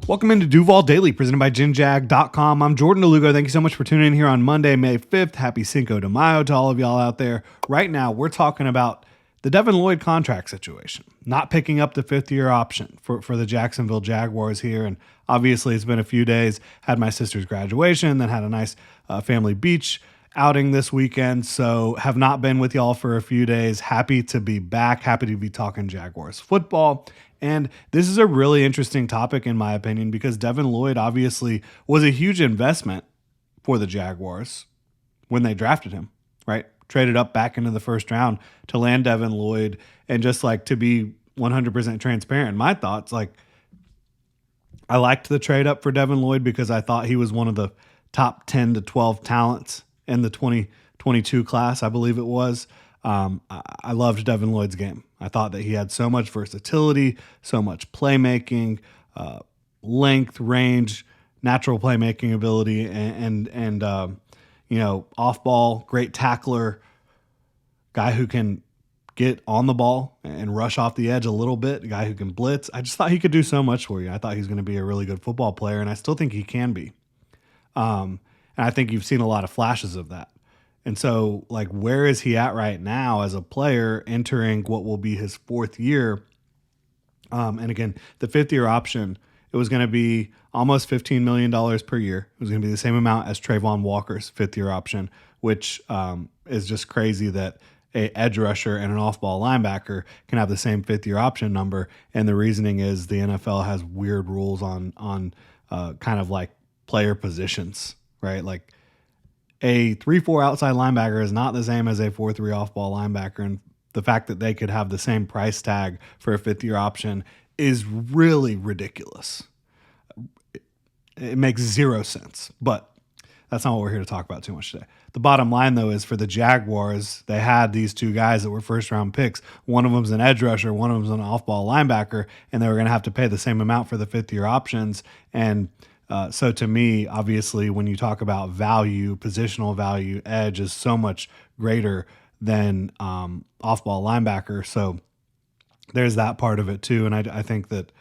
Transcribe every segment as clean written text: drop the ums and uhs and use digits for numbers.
Welcome into Duval Daily, presented by GinJag.com. I'm Jordan DeLugo. Thank you so much for tuning in here on Monday, May 5th. Happy Cinco de Mayo to all of y'all out there. Right now, we're talking about the Devin Lloyd contract situation, not picking up the fifth-year option for the Jacksonville Jaguars here. And obviously, it's been a few days. Had my sister's graduation, then had a nice family beach outing this weekend. So have not been with y'all for a few days. Happy to be back. Happy to be talking Jaguars football. And this is a really interesting topic, in my opinion, because Devin Lloyd obviously was a huge investment for the Jaguars when they drafted him, right? Traded up back into the first round to land Devin Lloyd. And just like to be 100% transparent, my thoughts, like I liked the trade up for Devin Lloyd because I thought he was one of the top 10 to 12 talents in the 2022 class, I believe it was. I loved Devin Lloyd's game. I thought that he had so much versatility, so much playmaking, length, range, natural playmaking ability, and off ball, great tackler, guy who can get on the ball and rush off the edge a little bit, a guy who can blitz. I just thought he could do so much for you. I thought he was going to be a really good football player, and I still think he can be. And I think you've seen a lot of flashes of that. And so, like, where is he at right now as a player entering what will be his fourth year? And again, the fifth-year option, it was going to be almost $15 million per year. It was going to be the same amount as Trayvon Walker's fifth-year option, which is just crazy that a edge rusher and an off-ball linebacker can have the same fifth-year option number. And the reasoning is the NFL has weird rules on kind of like player positions, right? Like, a 3-4 outside linebacker is not the same as a 4-3 off-ball linebacker, and the fact that they could have the same price tag for a fifth-year option is really ridiculous. It makes zero sense, but that's not what we're here to talk about too much today. The bottom line, though, is for the Jaguars, they had these two guys that were first-round picks. One of them's an edge rusher, one of them's an off-ball linebacker, and they were going to have to pay the same amount for the fifth-year options, and so to me, obviously, when you talk about value, positional value, edge is so much greater than off-ball linebacker. So there's that part of it too. And I think that,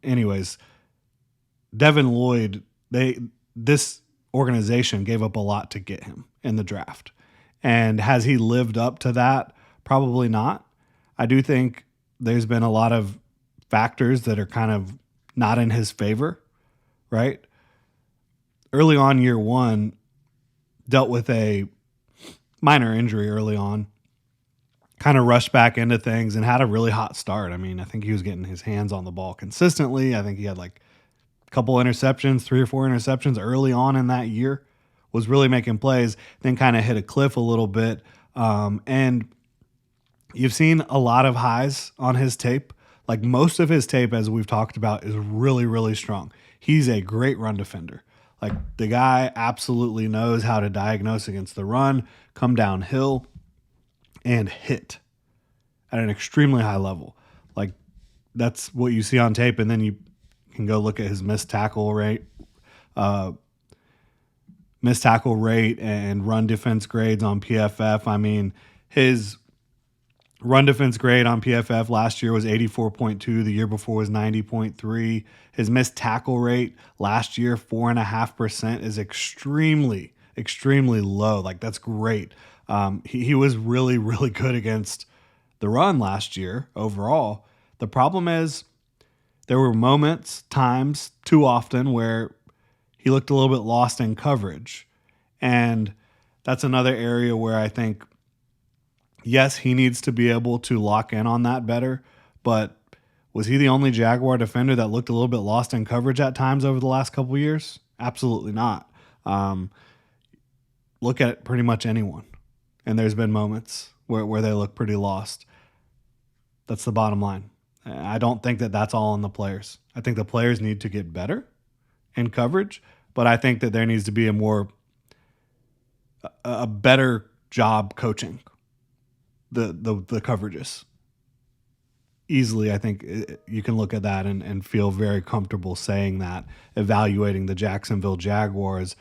anyways, Devin Lloyd, this organization gave up a lot to get him in the draft. And has he lived up to that? Probably not. I do think there's been a lot of factors that are kind of not in his favor. Right? Early on, year one, dealt with a minor injury early on, kind of rushed back into things and had a really hot start. I mean, I think he was getting his hands on the ball consistently. I think he had like a couple interceptions, 3 or 4 interceptions early on in that year, was really making plays, then kind of hit a cliff a little bit. And you've seen a lot of highs on his tape. Like most of his tape, as we've talked about, is really, really strong. He's a great run defender. Like the guy absolutely knows how to diagnose against the run, come downhill, and hit at an extremely high level. Like that's what you see on tape, and then you can go look at his missed tackle rate and run defense grades on PFF. I mean, his run defense grade on PFF last year was 84.2. The year before was 90.3. His missed tackle rate last year, 4.5%, is extremely, extremely low. Like, that's great. He was really, really good against the run last year overall. The problem is there were moments, times, too often, where he looked a little bit lost in coverage. And that's another area where I think, yes, he needs to be able to lock in on that better, but was he the only Jaguar defender that looked a little bit lost in coverage at times over the last couple of years? Absolutely not. Look at pretty much anyone, and there's been moments where they look pretty lost. That's the bottom line. I don't think that that's all on the players. I think the players need to get better in coverage, but I think that there needs to be a better job coaching the coverages. Easily, I think you can look at that and feel very comfortable saying that, evaluating the Jacksonville Jaguars.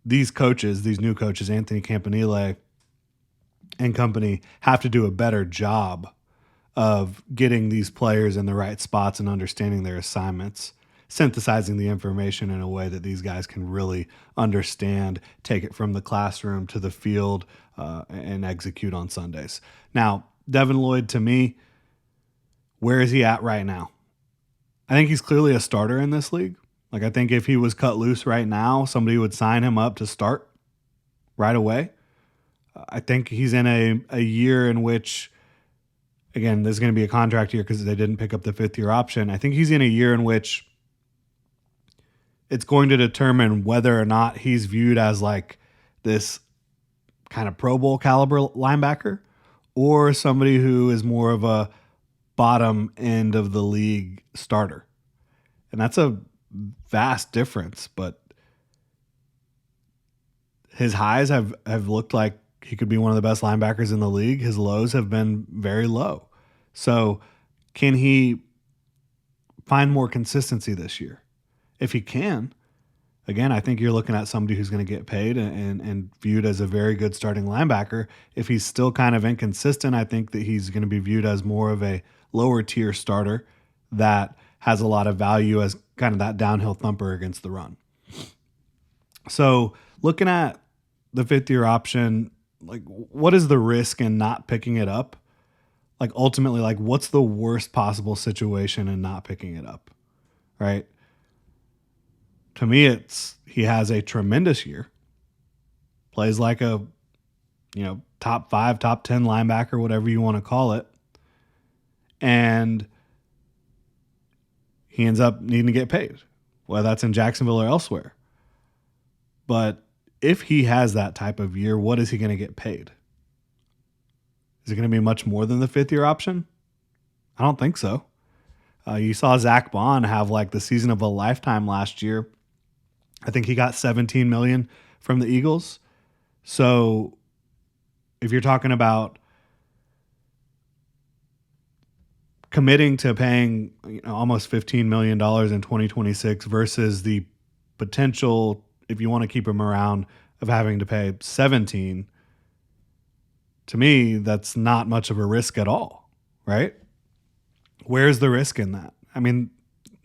These coaches, these new coaches, Anthony Campanile and company, have to do a better job of getting these players in the right spots and understanding their assignments. synthesizing the information in a way that these guys can really understand, take it from the classroom to the field, and execute on Sundays. Now, Devin Lloyd, to me, where is he at right now? I think he's clearly a starter in this league. Like, I think if he was cut loose right now, somebody would sign him up to start right away. I think he's in a year in which, again, there's going to be a contract year because they didn't pick up the 5th-year option. I think he's in a year in which it's going to determine whether or not he's viewed as like this kind of Pro Bowl caliber linebacker or somebody who is more of a bottom end of the league starter. And that's a vast difference, but his highs have looked like he could be one of the best linebackers in the league. His lows have been very low. So can he find more consistency this year? If he can, again, I think you're looking at somebody who's going to get paid and viewed as a very good starting linebacker. If he's still kind of inconsistent, I think that he's going to be viewed as more of a lower tier starter that has a lot of value as kind of that downhill thumper against the run. So looking at the 5th-year option, like, what is the risk in not picking it up? Like, ultimately, like, what's the worst possible situation in not picking it up, right? To me, it's he has a tremendous year, plays like a, top 5, top 10 linebacker, whatever you want to call it, and he ends up needing to get paid, whether that's in Jacksonville or elsewhere. But if he has that type of year, what is he going to get paid? Is it going to be much more than the 5th-year option? I don't think so. You saw Zack Bond have like the season of a lifetime last year. I think he got $17 million from the Eagles. So if you're talking about committing to paying almost $15 million in 2026 versus the potential, if you want to keep him around, of having to pay 17, to me, that's not much of a risk at all, right? Where's the risk in that? I mean,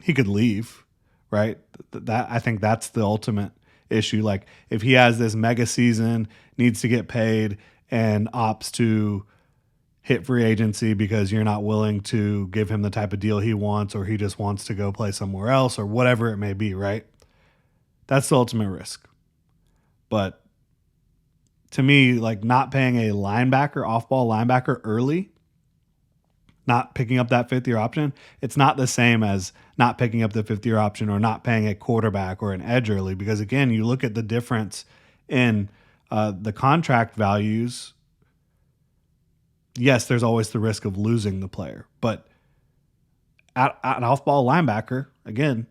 he could leave, right? That I think that's the ultimate issue. Like, if he has this mega season, needs to get paid, and opts to hit free agency because you're not willing to give him the type of deal he wants, or he just wants to go play somewhere else, or whatever it may be, right? That's the ultimate risk. But to me, like, not paying a linebacker, off-ball linebacker early, not picking up that 5th-year option, it's not the same as not picking up the 5th-year option or not paying a quarterback or an edge early. Because, again, you look at the difference in the contract values. Yes, there's always the risk of losing the player. But at an off-ball linebacker, again,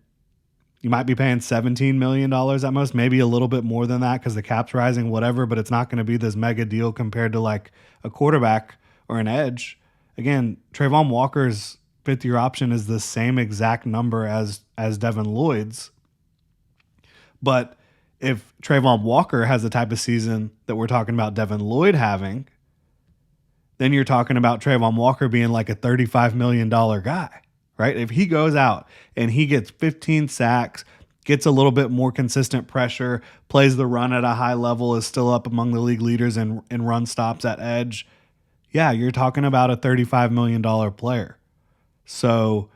you might be paying $17 million at most, maybe a little bit more than that because the cap's rising, whatever, but it's not going to be this mega deal compared to like a quarterback or an edge. Again, Trayvon Walker's 5th-year option is the same exact number as Devin Lloyd's. But if Trayvon Walker has the type of season that we're talking about Devin Lloyd having, then you're talking about Trayvon Walker being like a $35 million guy. Right? If he goes out and he gets 15 sacks, gets a little bit more consistent pressure, plays the run at a high level, is still up among the league leaders in run stops at edge, yeah, you're talking about a $35 million player. So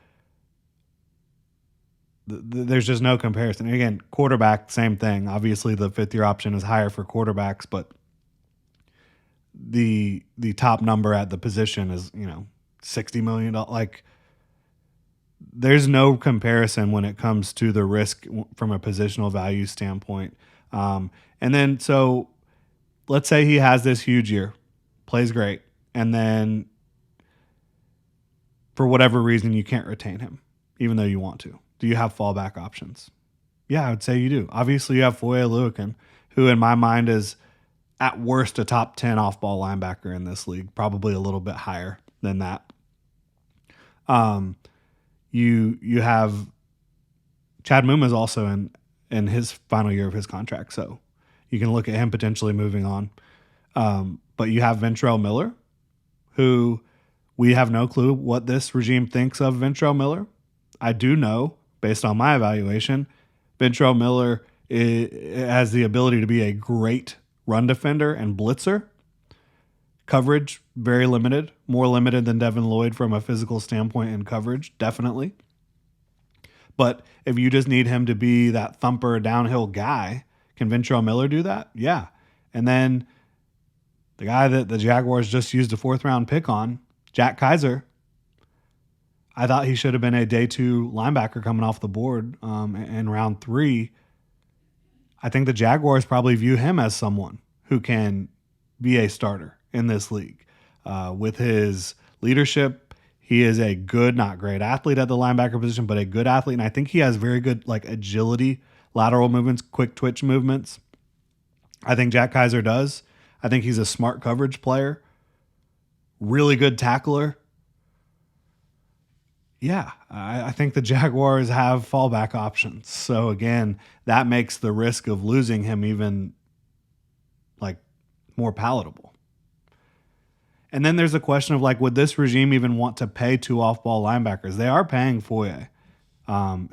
there's just no comparison. And again, quarterback, same thing. Obviously, the 5th-year option is higher for quarterbacks, but the top number at the position is, $60 million. Like, there's no comparison when it comes to the risk from a positional value standpoint. And then, so let's say he has this huge year, plays great, and then for whatever reason you can't retain him, even though you want to. Do you have fallback options? Yeah, I would say you do. Obviously, you have Foye Oluokun, who in my mind is at worst a top 10 off-ball linebacker in this league, probably a little bit higher than that. You have Chad Muma's also in his final year of his contract, so you can look at him potentially moving on. But you have Ventrell Miller, who we have no clue what this regime thinks of Ventrell Miller. I do know, based on my evaluation. Ventrell Miller has the ability to be a great run defender and blitzer. Coverage, very limited, more limited than Devin Lloyd from a physical standpoint in coverage, definitely. But if you just need him to be that thumper downhill guy, can Ventrell Miller do that? Yeah. And then the guy that the Jaguars just used a 4th-round pick on, Jack Kaiser, I thought he should have been a day 2 linebacker coming off the board in round 3. I think the Jaguars probably view him as someone who can be a starter in this league. With his leadership, he is a good, not great athlete at the linebacker position, but a good athlete. And I think he has very good agility, lateral movements, quick twitch movements. I think Jack Kaiser does. I think he's a smart coverage player, really good tackler. Yeah, I think the Jaguars have fallback options. So again, that makes the risk of losing him even more palatable. And then there's a question of would this regime even want to pay 2 off-ball linebackers? They are paying Foye.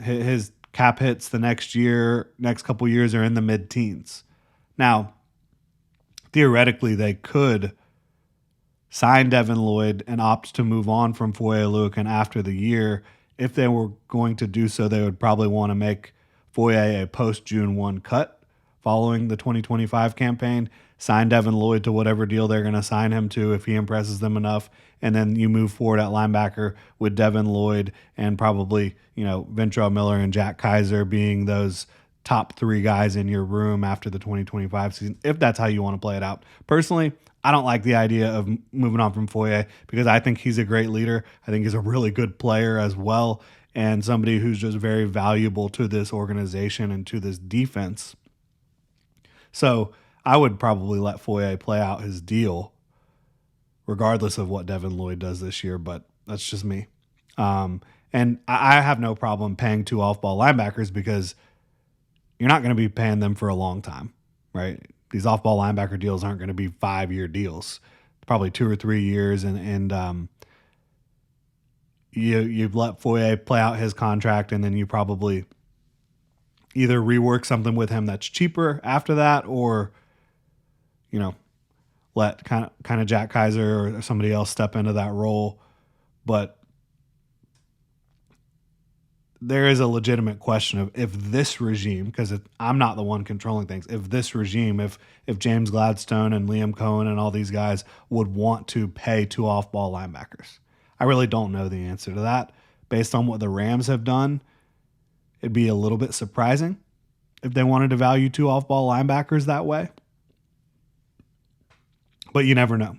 His cap hits the next couple years are in the mid-teens. Now, theoretically, they could sign Devin Lloyd and opt to move on from Foye Oluokun after the year. If they were going to do so, they would probably want to make Foye a post-June 1 cut following the 2025 campaign, sign Devin Lloyd to whatever deal they're going to sign him to if he impresses them enough, and then you move forward at linebacker with Devin Lloyd and probably, Ventrell Miller and Jack Kaiser being those top 3 guys in your room after the 2025 season, if that's how you want to play it out. Personally, I don't like the idea of moving on from Foye because I think he's a great leader. I think he's a really good player as well, and somebody who's just very valuable to this organization and to this defense. So I would probably let Foye play out his deal regardless of what Devin Lloyd does this year, but that's just me. And I have no problem paying 2 off-ball linebackers because you're not going to be paying them for a long time, right? These off-ball linebacker deals aren't going to be 5-year deals, probably 2 or 3 years, and you've let Foye play out his contract, and then you probably either rework something with him that's cheaper after that, or let kind of Jack Kaiser or somebody else step into that role. But there is a legitimate question of if this regime, because I'm not the one controlling things, if this regime, if James Gladstone and Liam Cohen and all these guys would want to pay 2 off-ball linebackers. I really don't know the answer to that. Based on what the Rams have done, it'd be a little bit surprising if they wanted to value 2 off-ball linebackers that way. But you never know.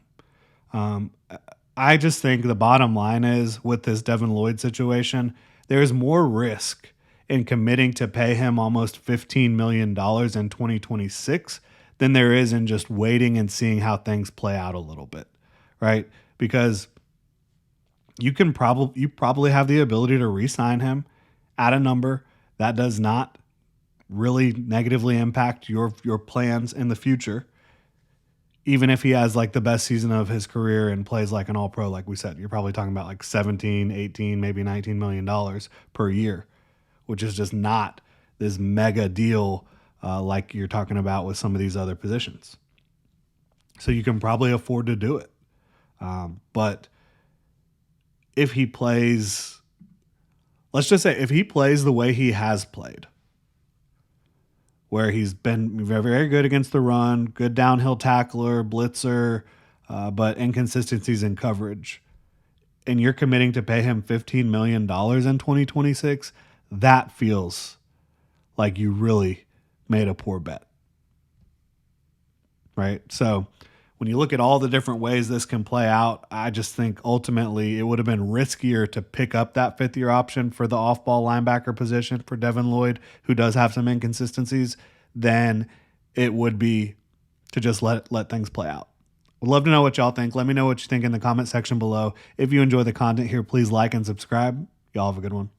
I just think the bottom line is, with this Devin Lloyd situation, there's more risk in committing to pay him almost $15 million in 2026 than there is in just waiting and seeing how things play out a little bit, right? Because you probably have the ability to re-sign him at a number that does not really negatively impact your plans in the future. Even if he has the best season of his career and plays like an all-pro, like we said, you're probably talking about 17, 18, maybe $19 million per year, which is just not this mega deal like you're talking about with some of these other positions. So you can probably afford to do it. But if he plays, let's just say if he plays the way he has played, where he's been very, very good against the run, good downhill tackler, blitzer, but inconsistencies in coverage, and you're committing to pay him $15 million in 2026, that feels like you really made a poor bet, right? So when you look at all the different ways this can play out, I just think ultimately it would have been riskier to pick up that 5th-year option for the off-ball linebacker position for Devin Lloyd, who does have some inconsistencies, than it would be to just let things play out. Would love to know what y'all think. Let me know what you think in the comment section below. If you enjoy the content here, please like and subscribe. Y'all have a good one.